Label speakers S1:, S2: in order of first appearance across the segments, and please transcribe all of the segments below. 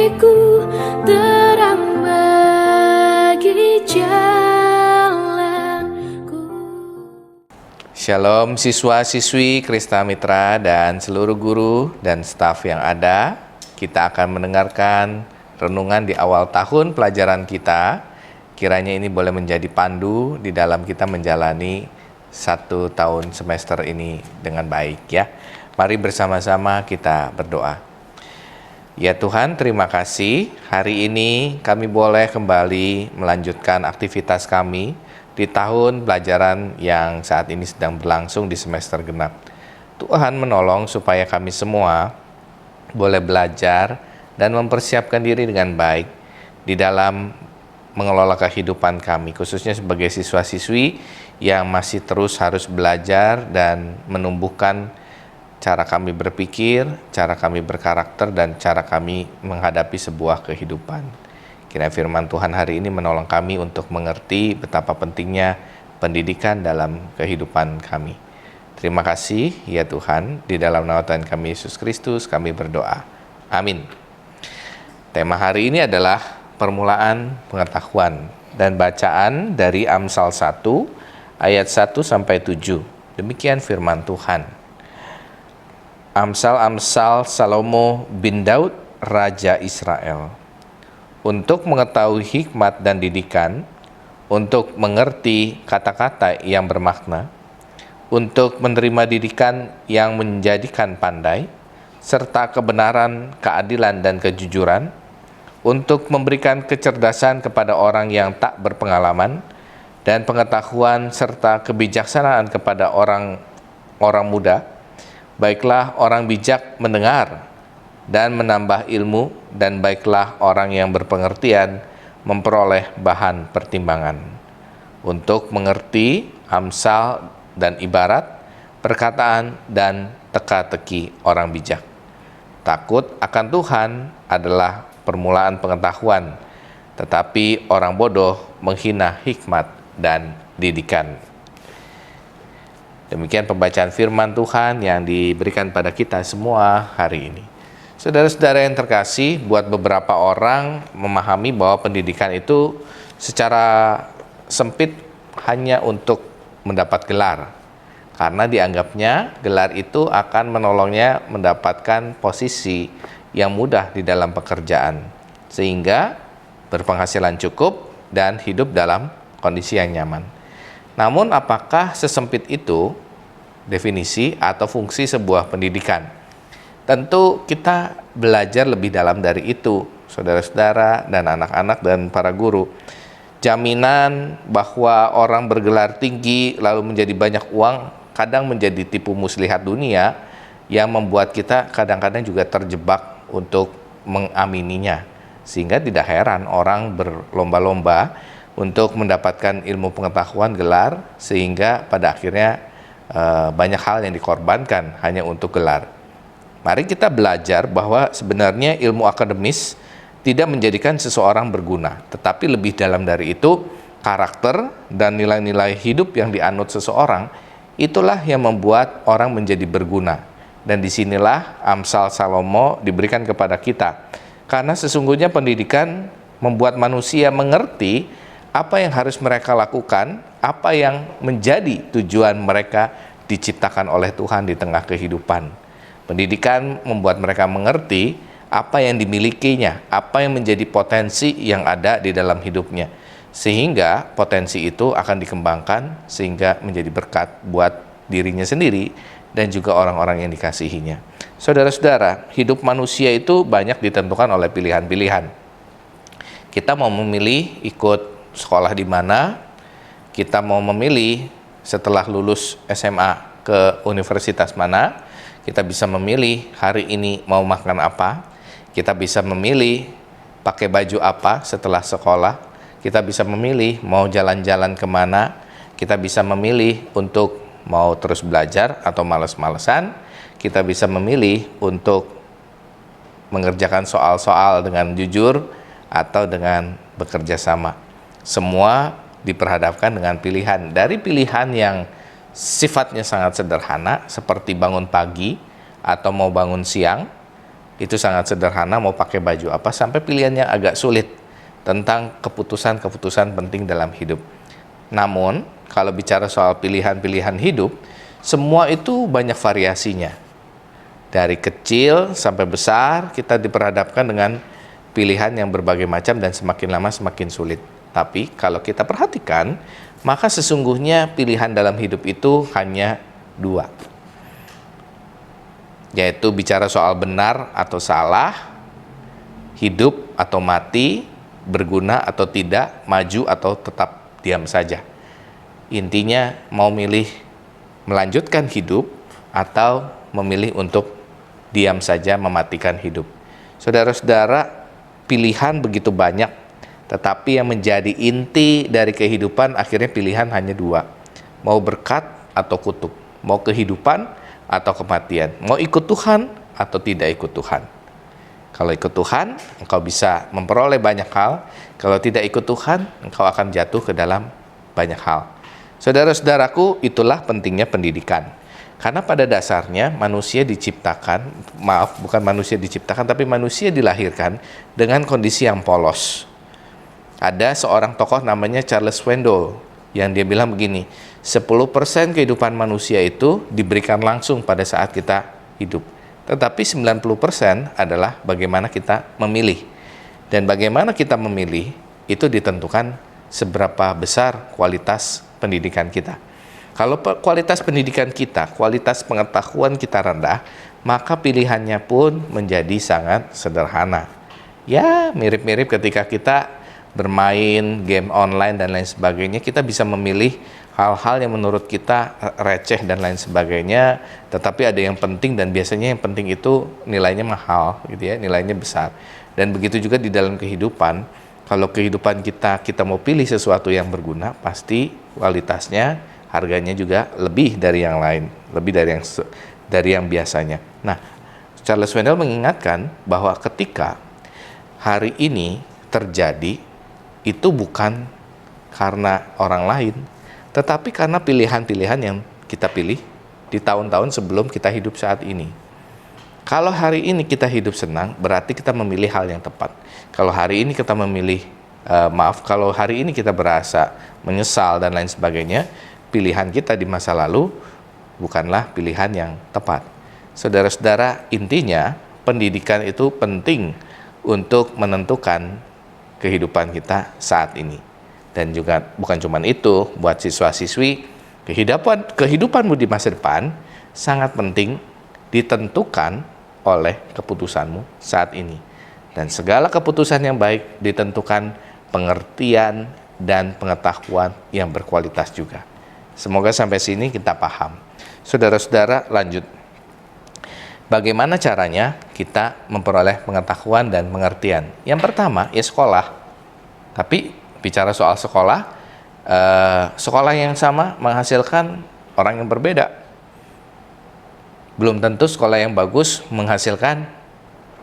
S1: bagiku, terang bagi jalanku.
S2: Shalom siswa-siswi Krista Mitra dan seluruh guru dan staf yang ada. Kita akan mendengarkan renungan di awal tahun pelajaran kita. Kiranya ini boleh menjadi pandu di dalam kita menjalani 1 tahun semester ini dengan baik ya. Mari bersama-sama kita berdoa. Ya Tuhan, terima kasih. Hari ini kami boleh kembali melanjutkan aktivitas kami di tahun pelajaran yang saat ini sedang berlangsung di semester genap. Tuhan menolong supaya kami semua boleh belajar dan mempersiapkan diri dengan baik di dalam mengelola kehidupan kami, khususnya sebagai siswa-siswi yang masih terus harus belajar dan menumbuhkan cara kami berpikir, cara kami berkarakter, dan cara kami menghadapi sebuah kehidupan. Kiranya firman Tuhan hari ini menolong kami untuk mengerti betapa pentingnya pendidikan dalam kehidupan kami. Terima kasih ya Tuhan, di dalam nama Tuhan kami Yesus Kristus kami berdoa. Amin. Tema hari ini adalah permulaan pengetahuan dan bacaan dari Amsal 1 ayat 1 sampai 7. Demikian firman Tuhan. Amsal Salomo bin Daud, Raja Israel. Untuk mengetahui hikmat dan didikan, untuk mengerti kata-kata yang bermakna, untuk menerima didikan yang menjadikan pandai, serta kebenaran, keadilan, dan kejujuran, untuk memberikan kecerdasan kepada orang yang tak berpengalaman, dan pengetahuan serta kebijaksanaan kepada orang muda. Baiklah orang bijak mendengar dan menambah ilmu, dan baiklah orang yang berpengertian memperoleh bahan pertimbangan. Untuk mengerti amsal dan ibarat, perkataan dan teka-teki orang bijak. Takut akan Tuhan adalah permulaan pengetahuan, tetapi orang bodoh menghina hikmat dan didikan. Demikian pembacaan firman Tuhan yang diberikan pada kita semua hari ini. Saudara-saudara yang terkasih, buat beberapa orang memahami bahwa pendidikan itu secara sempit hanya untuk mendapat gelar. Karena dianggapnya gelar itu akan menolongnya mendapatkan posisi yang mudah di dalam pekerjaan, sehingga berpenghasilan cukup dan hidup dalam kondisi yang nyaman. Namun apakah sesempit itu definisi atau fungsi sebuah pendidikan? Tentu kita belajar lebih dalam dari itu, saudara-saudara dan anak-anak dan para guru. Jaminan bahwa orang bergelar tinggi lalu menjadi banyak uang kadang menjadi tipu muslihat dunia yang membuat kita kadang-kadang juga terjebak untuk mengamininya. Sehingga tidak heran orang berlomba-lomba untuk mendapatkan ilmu pengetahuan gelar, sehingga pada akhirnya banyak hal yang dikorbankan hanya untuk gelar. Mari kita belajar bahwa sebenarnya ilmu akademis tidak menjadikan seseorang berguna, tetapi lebih dalam dari itu, karakter dan nilai-nilai hidup yang dianut seseorang, itulah yang membuat orang menjadi berguna. Dan disinilah Amsal Salomo diberikan kepada kita, karena sesungguhnya pendidikan membuat manusia mengerti apa yang harus mereka lakukan, apa yang menjadi tujuan mereka diciptakan oleh Tuhan di tengah kehidupan. Pendidikan membuat mereka mengerti apa yang dimilikinya, apa yang menjadi potensi yang ada di dalam hidupnya. Sehingga potensi itu akan dikembangkan sehingga menjadi berkat buat dirinya sendiri dan juga orang-orang yang dikasihinya. Saudara-saudara, hidup manusia itu banyak ditentukan oleh pilihan-pilihan. Kita mau memilih ikut sekolah di mana, kita mau memilih setelah lulus SMA ke universitas mana, kita bisa memilih hari ini mau makan apa, kita bisa memilih pakai baju apa setelah sekolah, kita bisa memilih mau jalan-jalan kemana, kita bisa memilih untuk mau terus belajar atau males-malesan, kita bisa memilih untuk mengerjakan soal-soal dengan jujur atau dengan bekerja sama. Semua diperhadapkan dengan pilihan. Dari pilihan yang sifatnya sangat sederhana seperti bangun pagi atau mau bangun siang, itu sangat sederhana, mau pakai baju apa, sampai pilihan yang agak sulit tentang keputusan-keputusan penting dalam hidup. Namun, kalau bicara soal pilihan-pilihan hidup, semua itu banyak variasinya. Dari kecil sampai besar, kita diperhadapkan dengan pilihan yang berbagai macam dan semakin lama semakin sulit. Tapi kalau kita perhatikan, maka sesungguhnya pilihan dalam hidup itu hanya dua. Yaitu bicara soal benar atau salah, hidup atau mati, berguna atau tidak, maju atau tetap diam saja. Intinya mau milih melanjutkan hidup atau memilih untuk diam saja, mematikan hidup. Saudara-saudara, pilihan begitu banyak, tetapi yang menjadi inti dari kehidupan akhirnya pilihan hanya dua. Mau berkat atau kutuk, mau kehidupan atau kematian, mau ikut Tuhan atau tidak ikut Tuhan. Kalau ikut Tuhan, engkau bisa memperoleh banyak hal. Kalau tidak ikut Tuhan, engkau akan jatuh ke dalam banyak hal. Saudara-saudaraku, itulah pentingnya pendidikan. Karena pada dasarnya manusia diciptakan, bukan manusia diciptakan, tapi manusia dilahirkan dengan kondisi yang polos. Ada seorang tokoh namanya Charles Swindoll yang dia bilang begini, 10% kehidupan manusia itu diberikan langsung pada saat kita hidup. Tetapi 90% adalah bagaimana kita memilih. Dan bagaimana kita memilih itu ditentukan seberapa besar kualitas pendidikan kita. Kalau kualitas pendidikan kita, kualitas pengetahuan kita rendah, maka pilihannya pun menjadi sangat sederhana. Ya, mirip-mirip ketika kita bermain game online dan lain sebagainya, kita bisa memilih hal-hal yang menurut kita receh dan lain sebagainya, tetapi ada yang penting dan biasanya yang penting itu nilainya mahal, gitu ya, nilainya besar. Dan begitu juga di dalam kehidupan, kalau kehidupan kita mau pilih sesuatu yang berguna, pasti kualitasnya, harganya juga lebih dari yang lain, lebih dari yang biasanya. Nah, Charles Swindoll mengingatkan bahwa ketika hari ini terjadi, itu bukan karena orang lain, tetapi karena pilihan-pilihan yang kita pilih di tahun-tahun sebelum kita hidup saat ini. Kalau hari ini kita hidup senang, berarti kita memilih hal yang tepat. Kalau hari ini kita memilih, kalau hari ini kita berasa menyesal dan lain sebagainya, pilihan kita di masa lalu bukanlah pilihan yang tepat. Saudara-saudara, intinya pendidikan itu penting untuk menentukan kehidupan kita saat ini. Dan juga bukan cuma itu, buat siswa-siswi, kehidupanmu di masa depan sangat penting ditentukan oleh keputusanmu saat ini. Dan segala keputusan yang baik ditentukan pengertian dan pengetahuan yang berkualitas juga. Semoga sampai sini kita paham. Saudara-saudara, lanjut. Bagaimana caranya kita memperoleh pengetahuan dan pengertian? Yang pertama, ya sekolah. Tapi bicara soal sekolah, sekolah yang sama menghasilkan orang yang berbeda. Belum tentu sekolah yang bagus menghasilkan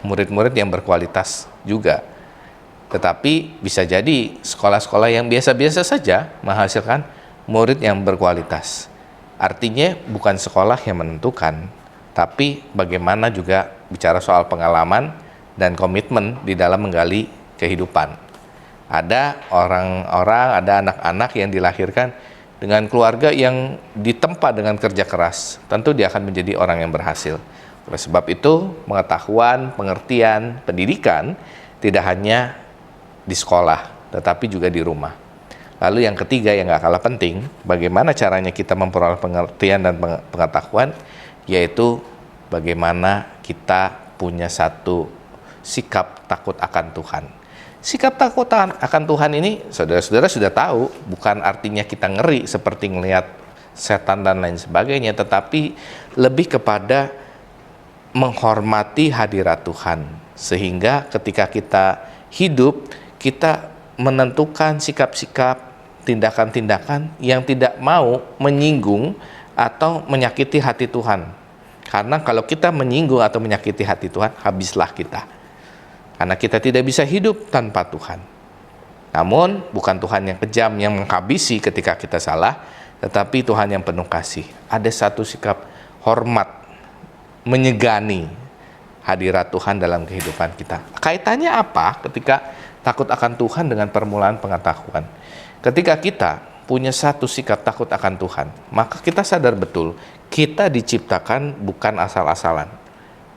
S2: murid-murid yang berkualitas juga. Tetapi bisa jadi sekolah-sekolah yang biasa-biasa saja menghasilkan murid yang berkualitas. Artinya bukan sekolah yang menentukan, tapi bagaimana juga bicara soal pengalaman dan komitmen di dalam menggali kehidupan. Ada orang-orang, ada anak-anak yang dilahirkan dengan keluarga yang ditempa dengan kerja keras. Tentu dia akan menjadi orang yang berhasil. Oleh sebab itu, pengetahuan, pengertian, pendidikan tidak hanya di sekolah, tetapi juga di rumah. Lalu yang ketiga yang gak kalah penting, bagaimana caranya kita memperoleh pengertian dan pengetahuan, yaitu bagaimana kita punya satu sikap takut akan Tuhan. Sikap takut akan Tuhan ini, saudara-saudara sudah tahu, bukan artinya kita ngeri seperti ngelihat setan dan lain sebagainya, tetapi lebih kepada menghormati hadirat Tuhan. Sehingga ketika kita hidup, kita menentukan sikap-sikap, tindakan-tindakan yang tidak mau menyinggung atau menyakiti hati Tuhan. Karena kalau kita menyinggung atau menyakiti hati Tuhan, habislah kita. Karena kita tidak bisa hidup tanpa Tuhan. Namun, bukan Tuhan yang kejam yang menghabisi ketika kita salah, tetapi Tuhan yang penuh kasih. Ada satu sikap hormat, menyegani hadirat Tuhan dalam kehidupan kita. Kaitannya apa ketika takut akan Tuhan dengan permulaan pengetahuan? Ketika kita punya satu sikap takut akan Tuhan, maka kita sadar betul kita diciptakan bukan asal-asalan.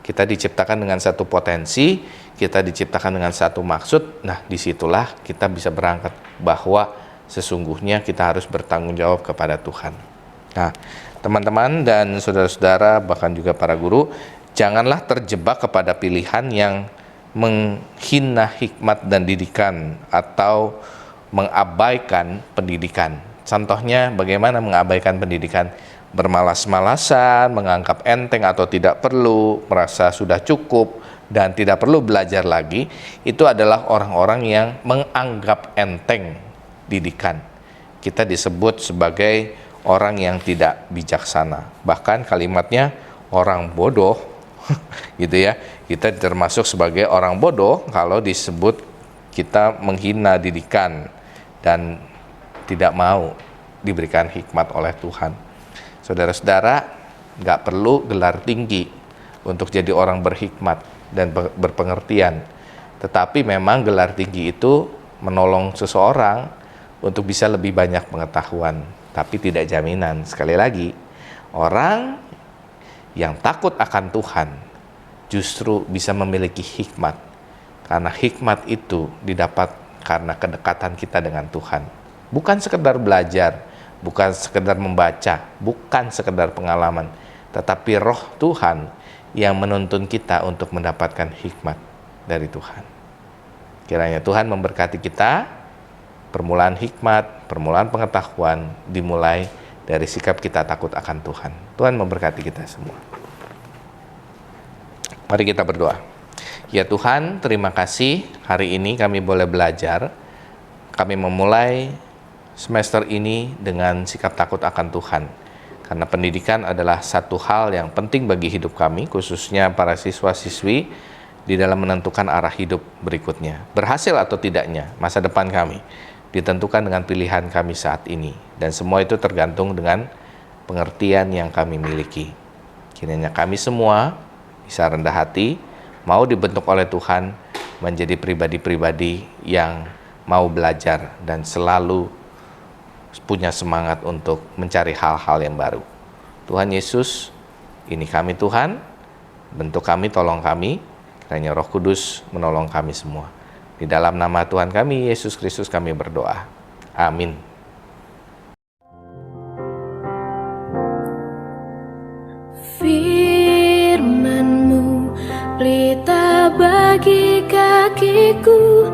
S2: Kita diciptakan dengan satu potensi, kita diciptakan dengan satu maksud. Nah, disitulah kita bisa berangkat bahwa sesungguhnya kita harus bertanggung jawab kepada Tuhan. Nah, teman-teman dan saudara-saudara, bahkan juga para guru, janganlah terjebak kepada pilihan yang menghina hikmat dan didikan atau mengabaikan pendidikan. Contohnya bagaimana mengabaikan pendidikan? Bermalas-malasan, menganggap enteng atau tidak perlu, merasa sudah cukup dan tidak perlu belajar lagi. Itu adalah orang-orang yang menganggap enteng didikan. Kita disebut sebagai orang yang tidak bijaksana. Bahkan kalimatnya orang bodoh gitu ya. Kita termasuk sebagai orang bodoh kalau disebut kita menghina didikan dan tidak mau diberikan hikmat oleh Tuhan. Saudara-saudara, nggak perlu gelar tinggi untuk jadi orang berhikmat dan berpengertian. Tetapi memang gelar tinggi itu menolong seseorang untuk bisa lebih banyak pengetahuan, tapi tidak jaminan. Sekali lagi, orang yang takut akan Tuhan justru bisa memiliki hikmat, karena hikmat itu didapat karena kedekatan kita dengan Tuhan. Bukan sekedar belajar, bukan sekedar membaca, bukan sekedar pengalaman, tetapi Roh Tuhan yang menuntun kita untuk mendapatkan hikmat dari Tuhan. Kiranya Tuhan memberkati kita. Permulaan hikmat, permulaan pengetahuan dimulai dari sikap kita takut akan Tuhan. Tuhan memberkati kita semua. Mari kita berdoa. Ya Tuhan, terima kasih hari ini kami boleh belajar. Kami memulai semester ini dengan sikap takut akan Tuhan. Karena pendidikan adalah satu hal yang penting bagi hidup kami, khususnya para siswa-siswi di dalam menentukan arah hidup berikutnya. Berhasil atau tidaknya masa depan kami ditentukan dengan pilihan kami saat ini. Dan semua itu tergantung dengan pengertian yang kami miliki. Kiranya kami semua bisa rendah hati, mau dibentuk oleh Tuhan menjadi pribadi-pribadi yang mau belajar dan selalu punya semangat untuk mencari hal-hal yang baru. Tuhan Yesus, ini kami Tuhan, bentuk kami, tolong kami, kiranya Roh Kudus menolong kami semua. Di dalam nama Tuhan kami, Yesus Kristus kami berdoa. Amin.
S1: Firman-Mu pelita bagi kakiku.